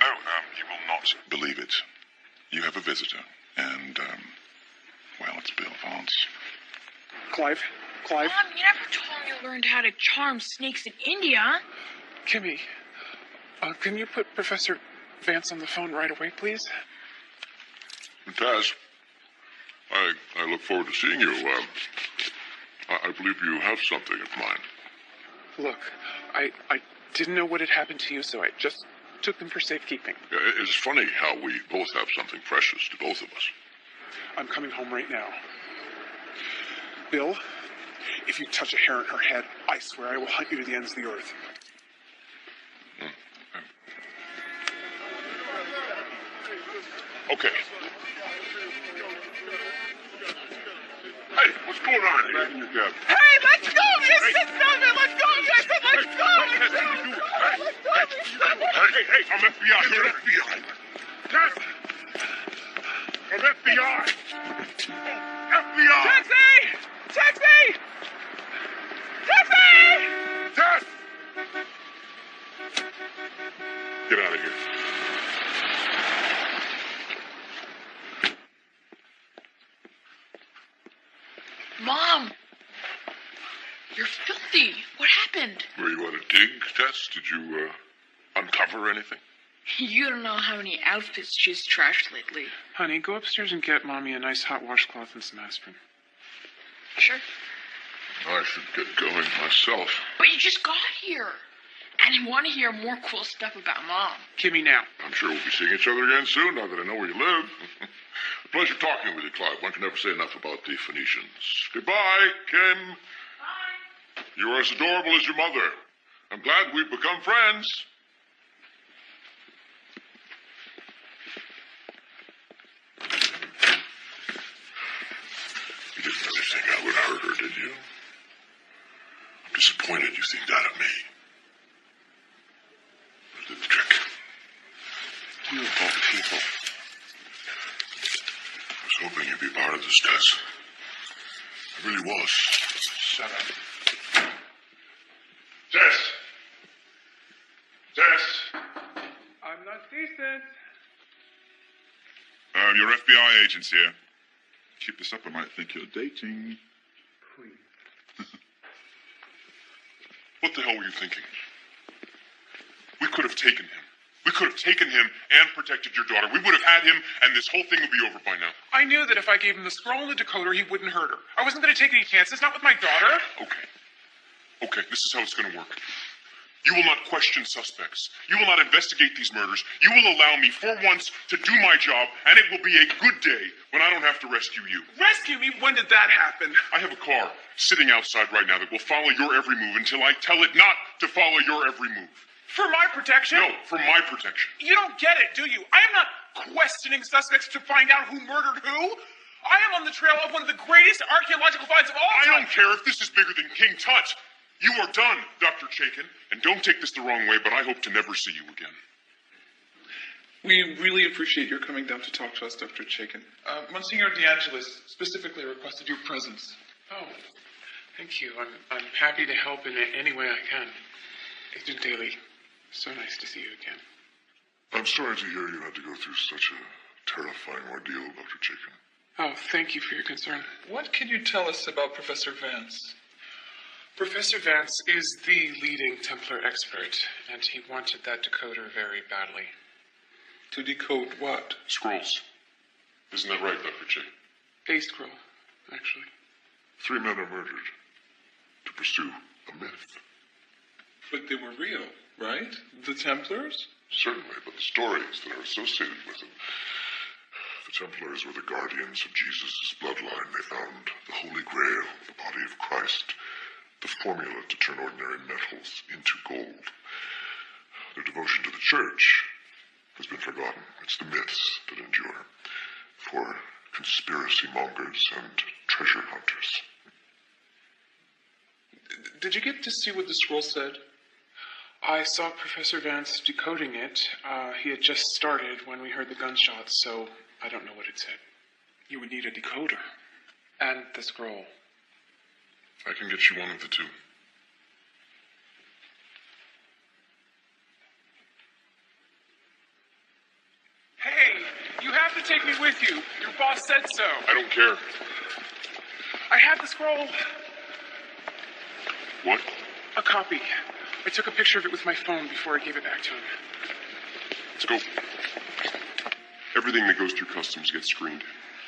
Oh, you will not believe it. You have a visitor, and, well, it's Bill Vance. Clive? Clive? Mom, you never told me you learned how to charm snakes in India. Kimmy, can you put Professor Vance on the phone right away, please? Taz, I look forward to seeing you. I believe you have something of mine. Look, I didn't know what had happened to you, so I just took them for safekeeping. Yeah, it's funny how we both have something precious to both of us. I'm coming home right now. Bill, if you touch a hair in her head, I swear I will hunt you to the ends of the earth. okay. Hey, what's going on? Back in your cab. Hey, let's go! You said something! Let's go! I said let's go! Hey, I'm FBI. You're FBI. Tess! I'm FBI. FBI. Taxi! Taxi! Taxi! Tess! You're filthy. What happened? Were you on a dig, Tess? Did you, uncover anything? You don't know how many outfits she's trashed lately. Honey, go upstairs and get Mommy a nice hot washcloth and some aspirin. Sure. I should get going myself. But you just got here. And you want to hear more cool stuff about Mom. Kimmy now. I'm sure we'll be seeing each other again soon, now that I know where you live. A pleasure talking with you, Clive. One can never say enough about the Phoenicians. Goodbye, Kim. Bye. You are as adorable as your mother. I'm glad we've become friends. You didn't really think I would hurt her, did you? I'm disappointed you think that of me. I did the trick. You of all people. I was hoping you'd be part of this, Tess. I really was. Shut up. Tess! Tess! I'm not decent. Your FBI agents here. Keep this up, I might think you're dating. Please. What the hell were you thinking? We could have taken him. We could have taken him and protected your daughter. We would have had him, and this whole thing would be over by now. I knew that if I gave him the scroll and the decoder, he wouldn't hurt her. I wasn't going to take any chances, not with my daughter. Okay, this is how it's going to work. You will not question suspects. You will not investigate these murders. You will allow me, for once, to do my job, and it will be a good day when I don't have to rescue you. Rescue me? When did that happen? I have a car sitting outside right now that will follow your every move until I tell it not to follow your every move. For my protection? No, for my protection. You don't get it, do you? I am not questioning suspects to find out who murdered who. I am on the trail of one of the greatest archaeological finds of all I time. don't care if this is bigger than King Tut. You are done, Dr. Chaikin. And don't take this the wrong way, but I hope to never see you again. We really appreciate your coming down to talk to us, Dr. Chaikin. Monsignor DeAngelis specifically requested your presence. Oh, thank you. I'm happy to help in any way I can. Agent Daly, so nice to see you again. I'm sorry to hear you had to go through such a terrifying ordeal, Dr. Chaikin. Oh, thank you for your concern. What can you tell us about Professor Vance? Professor Vance is the leading Templar expert, and he wanted that decoder very badly. To decode what? Scrolls. Isn't that right, Dr. Chaikin? A scroll, actually. 3 men are murdered to pursue a myth. But they were real, right? The Templars? Certainly, but the stories that are associated with them. The Templars were the guardians of Jesus' bloodline. They found the Holy Grail, the body of Christ, the formula to turn ordinary metals into gold. Their devotion to the church has been forgotten. It's the myths that endure for conspiracy mongers and treasure hunters. Did you get to see what the scroll said? I saw Professor Vance decoding it. He had just started when we heard the gunshots, so I don't know what it said. You would need a decoder. And the scroll. I can get you one of the two. Hey, you have to take me with you. Your boss said so. I don't care. I have the scroll. What? A copy. I took a picture of it with my phone before I gave it back to him. Let's go. Everything that goes through customs gets screened.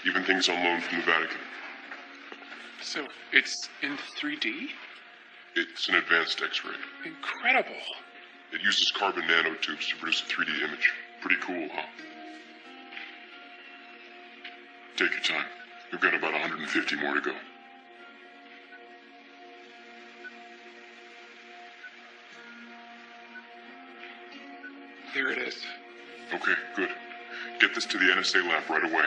Even things on loan from the Vatican. So, it's in 3D? It's an advanced X-ray. Incredible. It uses carbon nanotubes to produce a 3D image. Pretty cool, huh? Take your time. We've got about 150 more to go. There it is. Okay, good. Get this to the NSA lab right away.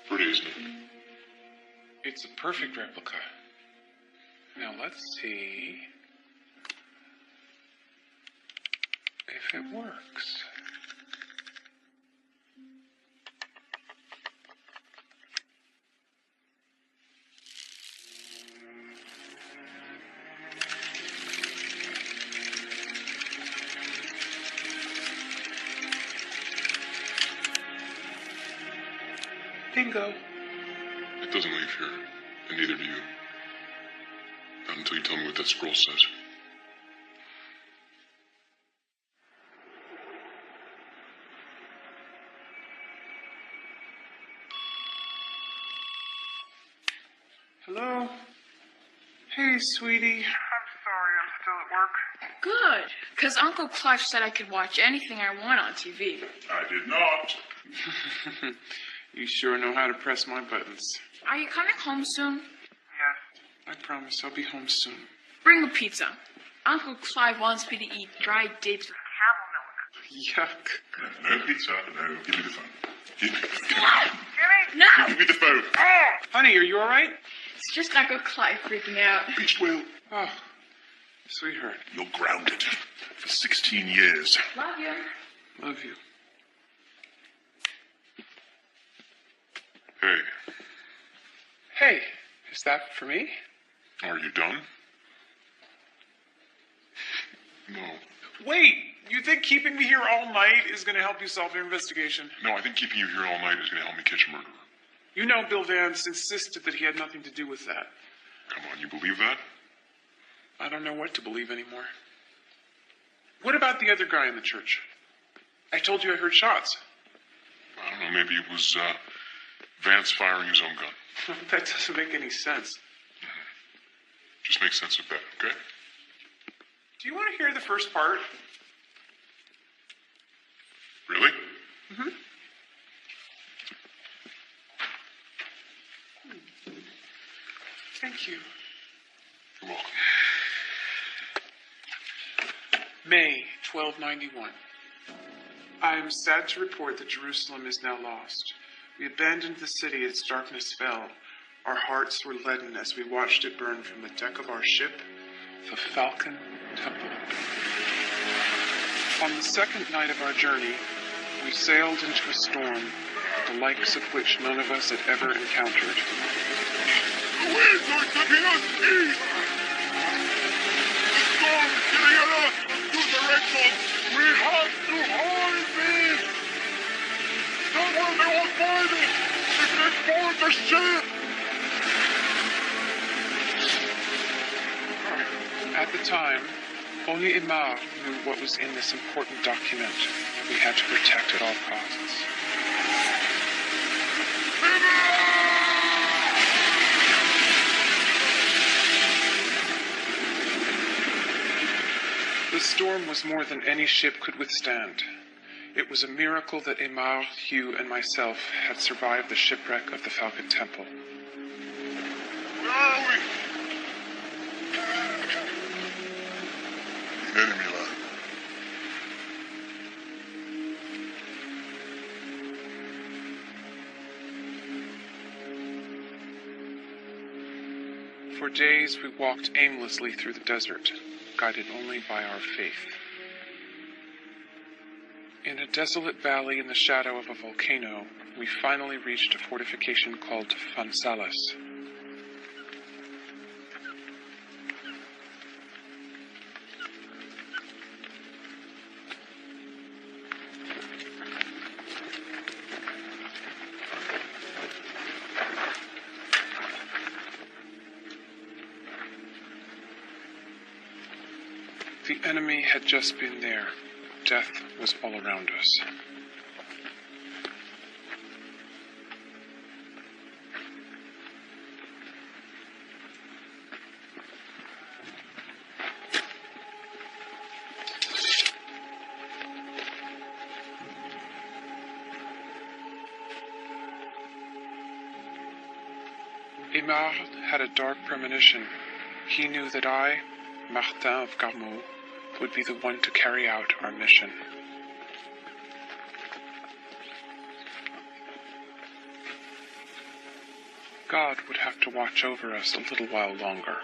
Pretty, isn't it? It's a perfect replica. Now let's see. if it works. Bingo. It doesn't leave here, and neither do you. Not until you tell me what that scroll says. Hello? Hey, sweetie. I'm sorry, I'm still at work. Good, because Uncle Clive said I could watch anything I want on TV. I did not. You sure know how to press my buttons. Are you coming home soon? Yes. I promise I'll be home soon. Bring a pizza. Uncle Clive wants me to eat dried dates with camel milk. Yuck. No pizza. No, give me the phone. Give me No! Give me the phone. Honey, are you alright? It's just Uncle Clive freaking out. Beach Will, Oh, sweetheart. you're grounded for 16 years. Love you. Love you. Hey, Hey, is that for me? are you done? No. Wait, you think keeping me here all night is going to help you solve your investigation? No, I think keeping you here all night is going to help me catch a murderer. You know Bill Vance insisted that he had nothing to do with that. Come on, you believe that? I don't know what to believe anymore. What about the other guy in the church? I told you I heard shots. I don't know, maybe it was Vance firing his own gun. That doesn't make any sense. Just make sense of that, okay? Do you want to hear the first part? Really? Mm-hmm. Thank you. You're welcome. May 1291. I am sad to report that Jerusalem is now lost. We abandoned the city as darkness fell. Our hearts were leaden as we watched it burn from the deck of our ship, the Falcon Temple. On the second night of our journey, we sailed into a storm, the likes of which none of us had ever encountered. The winds are taking us east! The storm is getting at us! To the direction! We have to hold this! Someone they will find it! They can board the ship! At the time, only Imar knew what was in this important document we had to protect at all costs. The storm was more than any ship could withstand. It was a miracle that Imar, Hugh, and myself had survived the shipwreck of the Falcon Temple. Where are we? The enemy line. For days we walked aimlessly through the desert, guided only by our faith. In a desolate valley in the shadow of a volcano, we finally reached a fortification called Phansalas. The enemy had just been there. Death was all around us. Imar had a dark premonition. He knew that I, Martin of Garmou, would be the one to carry out our mission. God would have to watch over us a little while longer.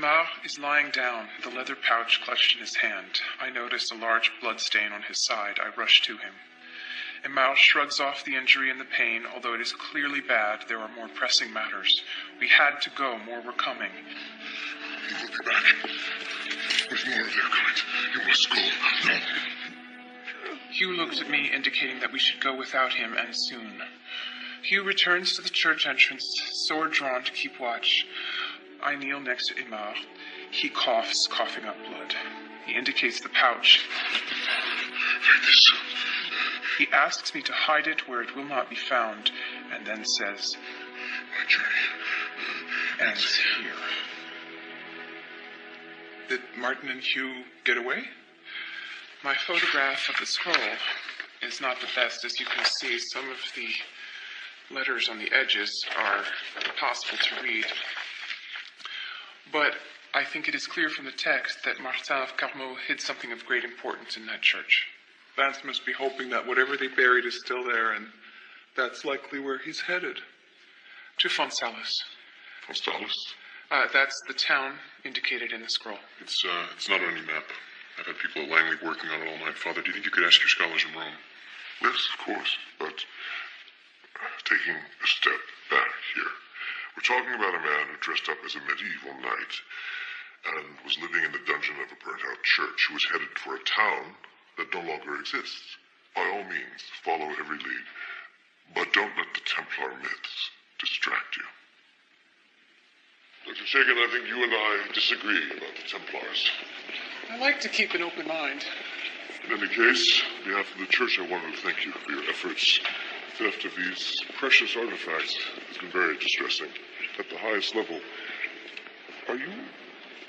Aymar is lying down, the leather pouch clutched in his hand. I notice a large blood stain on his side. I rush to him. Aymar shrugs off the injury and the pain. Although it is clearly bad, there are more pressing matters. We had to go. More were coming. He will be back. There's more of their kind. You must go. No. Hugh looks at me, indicating that we should go without him, and soon. Hugh returns to the church entrance, sword drawn to keep watch. I kneel next to Aymar. He coughs, coughing up blood. He indicates the pouch. Take this. He asks me to hide it where it will not be found, and then says, My journey ends here. Did Martin and Hugh get away? My photograph of the scroll is not the best. As you can see, some of the letters on the edges are impossible to read. But I think it is clear from the text that Martin of Carmaux hid something of great importance in that church. Vance must be hoping that whatever they buried is still there, and that's likely where he's headed. To Fonsalis. Fonsalis? That's the town indicated in the scroll. It's not on any map. I've had people at Langley working on it all night. Father, do you think you could ask your scholars in Rome? Yes, of course, but taking a step back here, we're talking about a man who dressed up as a medieval knight and was living in the dungeon of a burnt-out church, who was headed for a town that no longer exists. By all means, follow every lead, but don't let the Templar myths distract you. Dr. Shagan, I think you and I disagree about the Templars. I like to keep an open mind. In any case, on behalf of the church, I wanted to thank you for your efforts. The theft of these precious artifacts has been very distressing. At the highest level, are you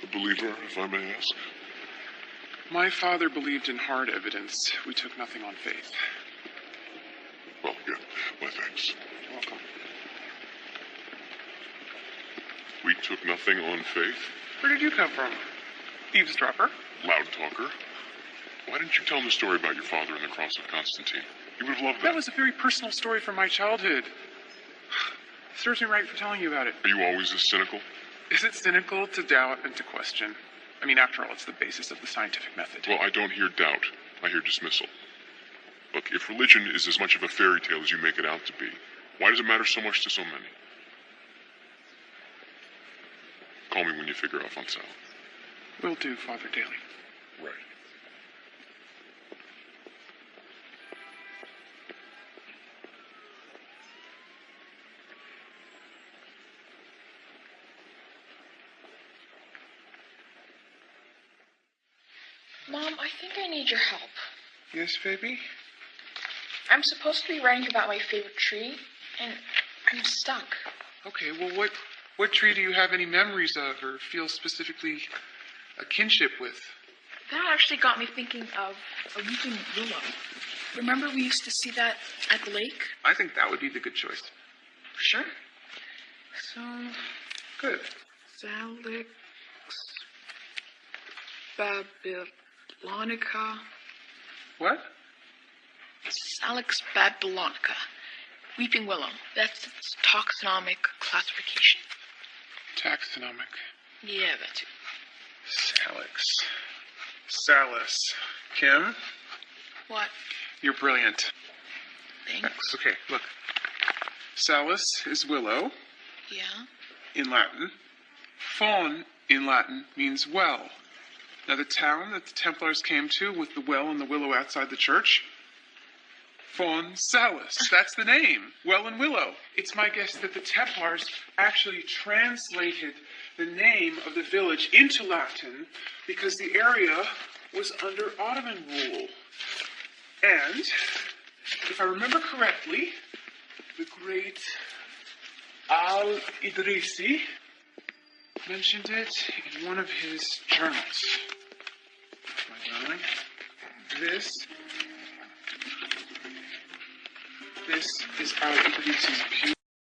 a believer, if I may ask? My father believed in hard evidence. We took nothing on faith. Well, yeah, my thanks. You're welcome. We took nothing on faith. Where did you come from? Eavesdropper? Loud talker. Why didn't you tell him the story about your father and the cross of Constantine? You would have loved that. That was a very personal story from my childhood. Serves me right for telling you about it. Are you always this cynical? Is it cynical to doubt and to question? I mean, after all, it's the basis of the scientific method. Well, I don't hear doubt. I hear dismissal. Look, if religion is as much of a fairy tale as you make it out to be, why does it matter so much to so many? Call me when you figure out Fonsal. Will do, Father Daly. Right. Mom, I think I need your help. Yes, baby? I'm supposed to be writing about my favorite tree, and I'm stuck. Okay, well, what tree do you have any memories of or feel specifically a kinship with? That actually got me thinking of a weeping willow. Remember we used to see that at the lake? I think that would be the good choice. Sure. So, Good. Salix babylonica. What? Salix babylonica. Weeping willow. That's its taxonomic classification. Taxonomic. Yeah, that's it. Salix. Salus. Kim, What? you're brilliant. Thanks. Okay, look. Salus is willow Yeah? in Latin. Faun in Latin means well. Now, the town that the Templars came to with the well and the willow outside the church, Fonsalis. That's the name. Well and willow. It's my guess that the Templars actually translated the name of the village into Latin because the area was under Ottoman rule. And, if I remember correctly, the great Al-Idrisi mentioned it in one of his journals. My darling, this is Al-Idrisi's beautiful